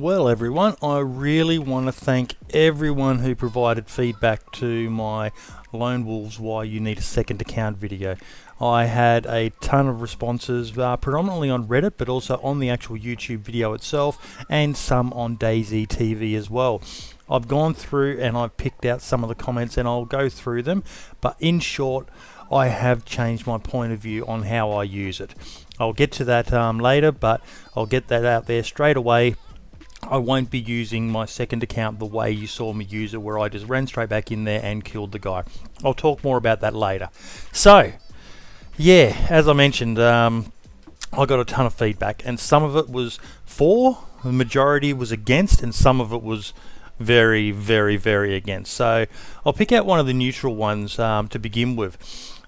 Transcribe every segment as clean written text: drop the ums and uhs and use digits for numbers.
Well, everyone, I really want to thank everyone who provided feedback to my Lone Wolves Why You Need a Second Account video. I had a ton of responses, predominantly on Reddit, but also on the actual YouTube video itself, and some on DayZ TV as well. I've gone through and I've picked out some of the comments and I'll go through them, but in short, I have changed my point of view on how I use it. I'll get to that later, but I'll get that out there straight away. I won't be using my second account the way you saw me use it, where I just ran straight back in there and killed the guy. I'll talk more about that later. So, yeah, as I mentioned, I got a ton of feedback, and some of it was for, the majority was against, and some of it was very, very, very against. So I'll pick out one of the neutral ones to begin with.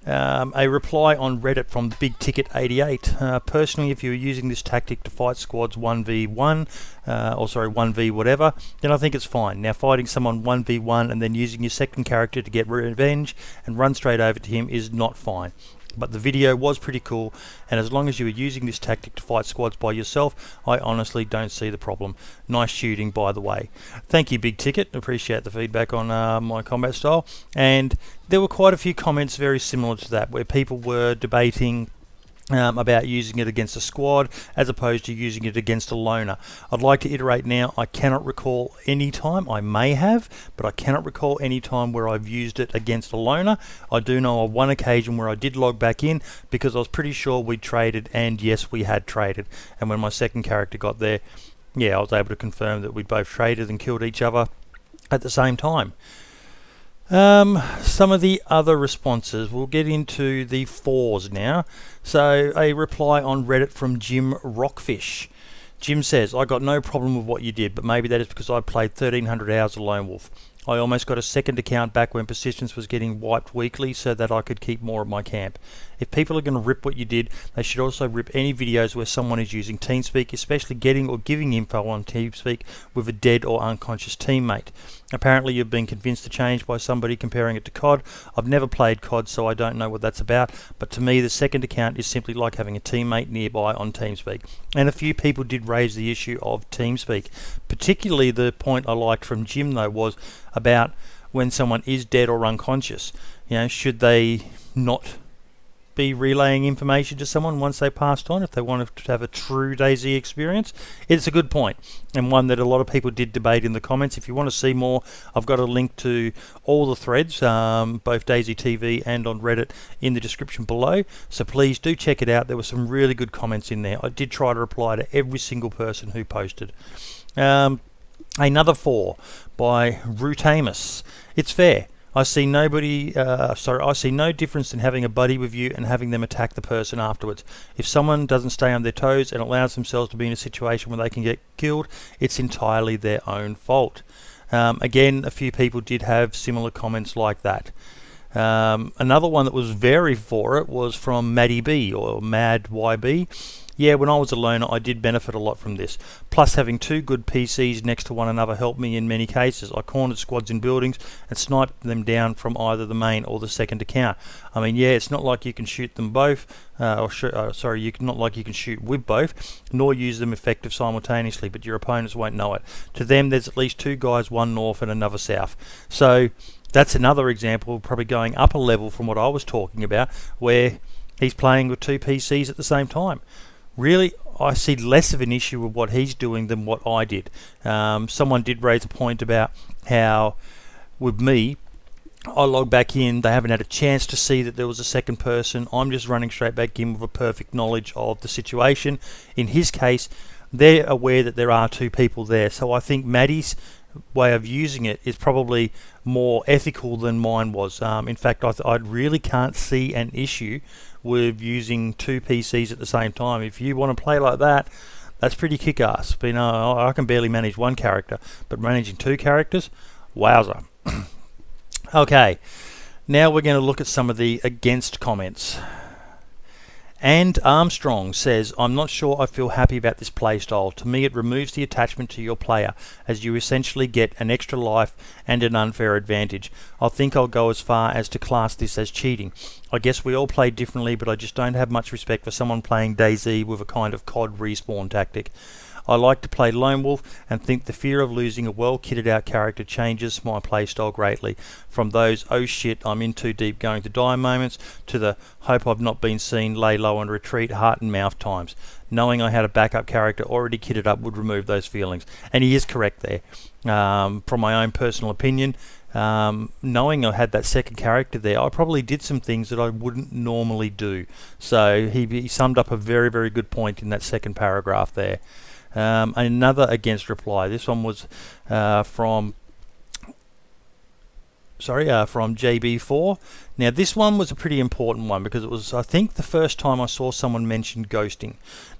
A reply on Reddit from the Big Ticket 88. Personally, if you were using this tactic to fight squads 1v1, 1v whatever, then I think it's fine. Now, fighting someone 1v1 and then using your second character to get revenge and run straight over to him is not fine. But the video was pretty cool, and as long as you were using this tactic to fight squads by yourself, I honestly don't see the problem. Nice shooting, by the way. Thank you, Big Ticket. Appreciate the feedback on my combat style. And there were quite a few comments very similar to that, where people were debating about using it against a squad as opposed to using it against a loner. I'd like to iterate now. I cannot recall any time. I may have, but I cannot recall any time where I've used it against a loner. I do know of one occasion where I did log back in because I was pretty sure we'd traded, and yes, we had traded. And when my second character got there, yeah, I was able to confirm that we'd both traded and killed each other at the same time. Some of the other responses, we'll get into the fours now. So a reply on Reddit from Jim Rockfish. Jim says, I got no problem with what you did, but maybe that is because I played 1300 hours of Lone Wolf. I almost got a second account back when persistence was getting wiped weekly so that I could keep more of my camp. If people are going to rip what you did, they should also rip any videos where someone is using TeamSpeak, especially getting or giving info on TeamSpeak with a dead or unconscious teammate. Apparently you've been convinced to change by somebody comparing it to COD. I've never played COD, so I don't know what that's about, but to me the second account is simply like having a teammate nearby on TeamSpeak. And a few people did raise the issue of TeamSpeak. Particularly the point I liked from Jim though was about when someone is dead or unconscious. You know, should they not be relaying information to someone once they passed on if they want to have a true DayZ experience? It's a good point, and one that a lot of people did debate in the comments. If you want to see more, I've got a link to all the threads, both DayZ TV and on Reddit, in the description below, so please do check it out. There were some really good comments in there. I did try to reply to every single person who posted. Another 4 by Root-Amos. It's fair. I see no difference in having a buddy with you and having them attack the person afterwards. If someone doesn't stay on their toes and allows themselves to be in a situation where they can get killed, it's entirely their own fault. Again, a few people did have similar comments like that. Another one that was very for it was from Maddie B, or Mad YB. Yeah, when I was a loner, I did benefit a lot from this. Plus, having 2 good PCs next to one another helped me in many cases. I cornered squads in buildings and sniped them down from either the main or the second account. I mean, yeah, it's not like you can shoot them both, not like you can shoot with both, nor use them effective simultaneously, but your opponents won't know it. To them, there's at least 2 guys, one north and another south. So that's another example, probably going up a level from what I was talking about, where he's playing with 2 PCs at the same time. Really, I see less of an issue with what he's doing than what I did. Someone did raise a point about how, with me, I log back in, they haven't had a chance to see that there was a second person. I'm just running straight back in with a perfect knowledge of the situation. In his case, they're aware that there are 2 people there. So I think Maddie's way of using it is probably more ethical than mine was. In fact, I really can't see an issue with using 2 PCs at the same time. If you want to play like that, that's pretty kick-ass. But, I can barely manage 1 character, but managing 2 characters, wowza. Okay, now we're going to look at some of the against comments. And Armstrong says, I'm not sure I feel happy about this playstyle. To me, it removes the attachment to your player, as you essentially get an extra life and an unfair advantage. I think I'll go as far as to class this as cheating. I guess we all play differently, but I just don't have much respect for someone playing DayZ with a kind of COD respawn tactic. I like to play Lone Wolf and think the fear of losing a well kitted out character changes my playstyle greatly. From those oh shit I'm in too deep going to die moments to the hope I've not been seen, lay low and retreat, heart and mouth times. Knowing I had a backup character already kitted up would remove those feelings. And he is correct there. From my own personal opinion, knowing I had that second character there, I probably did some things that I wouldn't normally do. So he summed up a very, very good point in that second paragraph there. Another against reply. This one was from JB4. Now this one was a pretty important one because it was, I think, the first time I saw someone mention ghosting.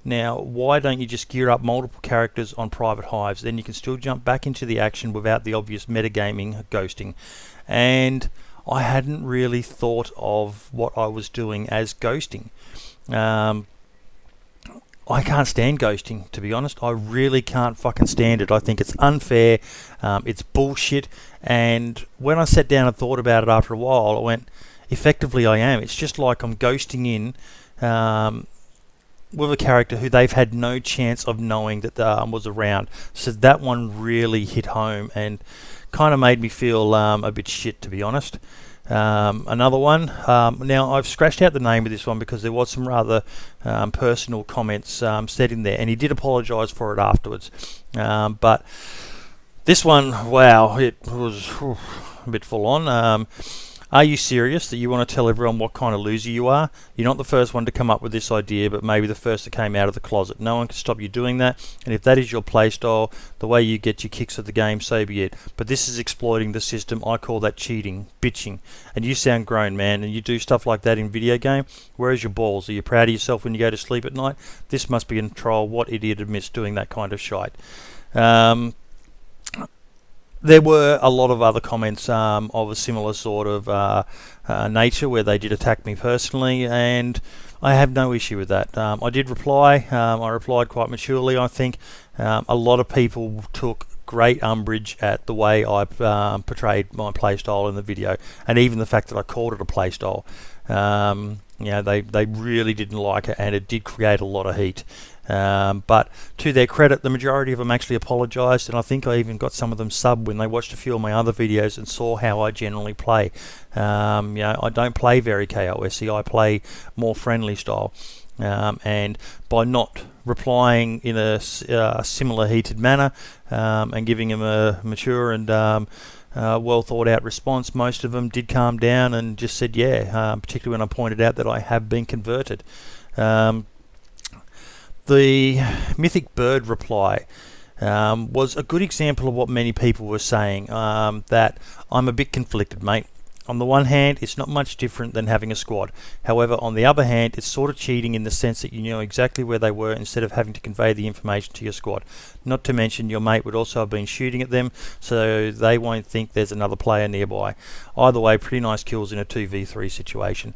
Now, why don't you just gear up multiple characters on private hives? Then you can still jump back into the action without the obvious metagaming ghosting. And I hadn't really thought of what I was doing as ghosting. I can't stand ghosting, to be honest. I really can't fucking stand it. I think it's unfair, it's bullshit, and when I sat down and thought about it after a while, I went, effectively I am. It's just like I'm ghosting in with a character who they've had no chance of knowing that was around. So that one really hit home and kind of made me feel a bit shit, to be honest. Another one, now I've scratched out the name of this one because there was some rather personal comments said in there, and he did apologise for it afterwards, but this one, wow, it was a bit full on. Are you serious that you want to tell everyone what kind of loser you are? You're not the first one to come up with this idea, but maybe the first that came out of the closet. No one can stop you doing that, and if that is your playstyle, the way you get your kicks at the game, so be it. But this is exploiting the system. I call that cheating, bitching. And you sound grown, man, and you do stuff like that in video game. Where's your balls? Are you proud of yourself when you go to sleep at night? This must be in troll. What idiot admits doing that kind of shite? There were a lot of other comments of a similar sort of nature where they did attack me personally, and I have no issue with that. I did reply. I replied quite maturely, I think. A lot of people took great umbrage at the way I portrayed my playstyle in the video, and even the fact that I called it a playstyle. They really didn't like it, and it did create a lot of heat. But to their credit, the majority of them actually apologised, and I think I even got some of them sub when they watched a few of my other videos and saw how I generally play. I don't play very KOSy, I play more friendly style. And by not replying in a similar heated manner and giving them a mature and well thought out response, most of them did calm down and just said particularly when I pointed out that I have been converted. The Mythic Bird reply was a good example of what many people were saying, that I'm a bit conflicted, mate. On the one hand, it's not much different than having a squad. However, on the other hand, it's sort of cheating in the sense that you know exactly where they were instead of having to convey the information to your squad. Not to mention your mate would also have been shooting at them, so they won't think there's another player nearby. Either way, pretty nice kills in a 2v3 situation.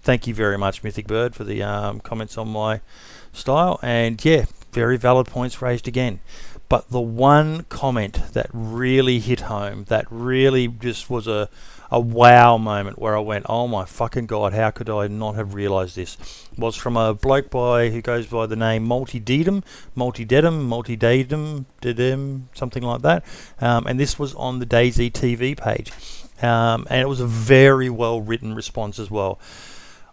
Thank you very much, Mythic Bird, for the comments on my style, and yeah, very valid points raised again. But the one comment that really hit home, that really just was a wow moment where I went, oh my fucking god, how could I not have realised this, was from a bloke who goes by the name Multidedum, something like that, and this was on the DayZ TV page, and it was a very well written response as well.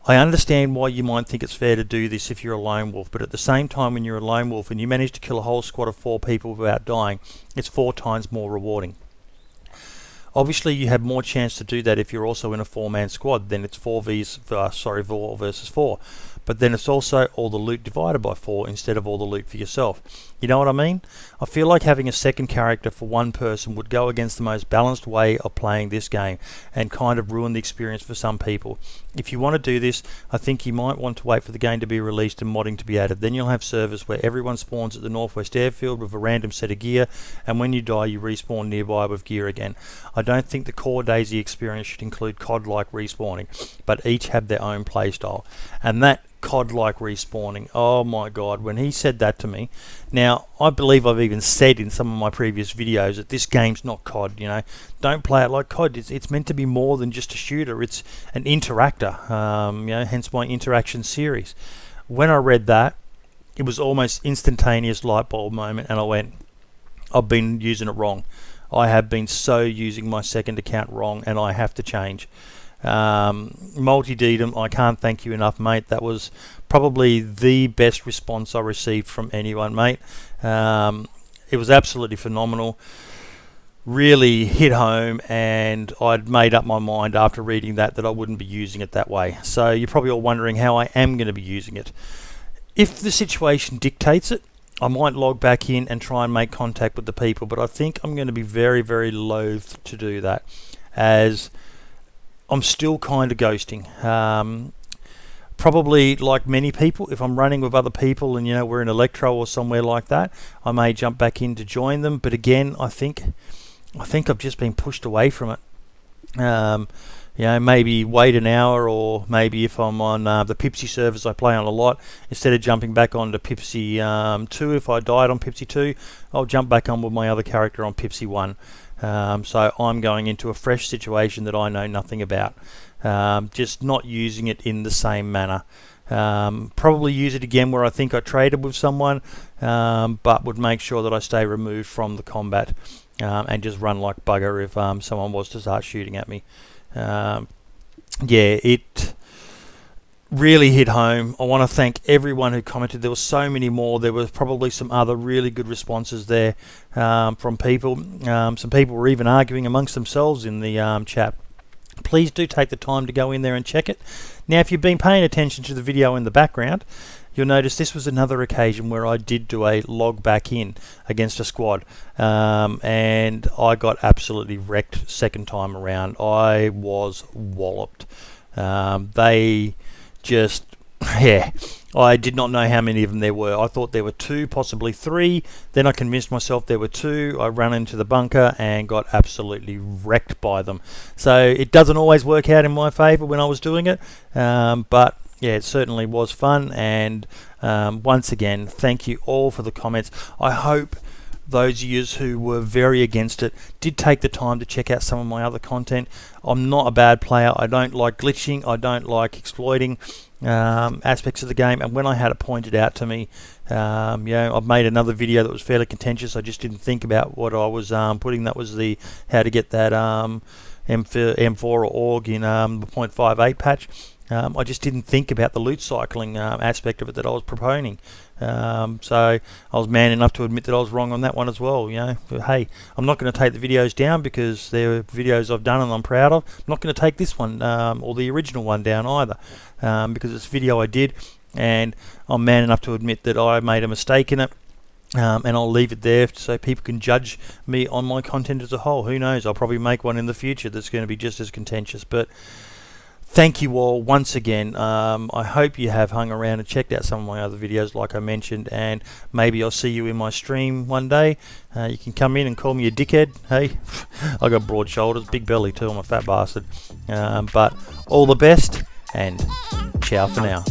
I understand why you might think it's fair to do this if you're a lone wolf, but at the same time, when you're a lone wolf and you manage to kill a whole squad of 4 people without dying, it's 4 times more rewarding. Obviously, you have more chance to do that if you're also in a 4-man squad, then it's 4 versus 4. But then it's also all the loot divided by 4 instead of all the loot for yourself. You know what I mean? I feel like having a second character for one person would go against the most balanced way of playing this game and kind of ruin the experience for some people. If you want to do this, I think you might want to wait for the game to be released and modding to be added. Then you'll have servers where everyone spawns at the Northwest Airfield with a random set of gear, and when you die you respawn nearby with gear again. I don't think the core DayZ experience should include COD-like respawning, but each have their own playstyle. And that COD-like respawning, oh my god, when he said that to me. Now, I believe I've even said in some of my previous videos that this game's not COD, you know. Don't play it like COD. It's meant to be more than just a shooter. It's an interactor, hence my interaction series. When I read that, it was almost instantaneous light bulb moment, and I went, I've been using it wrong. I have been so using my second account wrong, and I have to change. Multi-Dedum, I can't thank you enough, mate. That was probably the best response I received from anyone, mate. It was absolutely phenomenal. Really hit home, and I'd made up my mind after reading that I wouldn't be using it that way. So you're probably all wondering how I am going to be using it. If the situation dictates it, I might log back in and try and make contact with the people, but I think I'm going to be very, very loath to do that, as I'm still kind of ghosting. Probably like many people, if I'm running with other people and we're in Electro or somewhere like that, I may jump back in to join them. But again, I think I've just been pushed away from it. Maybe wait an hour, or maybe if I'm on the Pipsy servers I play on a lot, instead of jumping back onto Pipsy 2, if I died on Pipsy 2, I'll jump back on with my other character on Pipsy 1. So I'm going into a fresh situation that I know nothing about. Just not using it in the same manner. Probably use it again where I think I traded with someone, but would make sure that I stay removed from the combat, and just run like bugger if someone was to start shooting at me. It really hit home. I want to thank everyone who commented. There were so many more. There was probably some other really good responses there from people. Some people were even arguing amongst themselves in the chat. Please do take the time to go in there and check it. Now, if you've been paying attention to the video in the background, you'll notice this was another occasion where I did do a log back in against a squad, and I got absolutely wrecked second time around. I was walloped. They just, I did not know how many of them there were. I thought there were 2, possibly 3. Then I convinced myself there were 2. I ran into the bunker and got absolutely wrecked by them. So it doesn't always work out in my favour when I was doing it, but yeah, it certainly was fun. And once again, thank you all for the comments. I hope those of you who were very against it did take the time to check out some of my other content. I'm not a bad player. I don't like glitching. I don't like exploiting aspects of the game. And when I had it pointed out to me, I've made another video that was fairly contentious. I just didn't think about what I was putting. That was the how to get that M4 or AUG in the 0.58 patch. I just didn't think about the loot cycling aspect of it that I was proponing. So I was man enough to admit that I was wrong on that one as well. But hey, I'm not going to take the videos down because they're videos I've done and I'm proud of. I'm not going to take this one or the original one down either, because it's a video I did, and I'm man enough to admit that I made a mistake in it. And I'll leave it there so people can judge me on my content as a whole. Who knows? I'll probably make one in the future that's going to be just as contentious. But thank you all once again. I hope you have hung around and checked out some of my other videos like I mentioned, and maybe I'll see you in my stream one day. You can come in and call me a dickhead. Hey, I got broad shoulders, big belly too, I'm a fat bastard. But all the best, and ciao for now.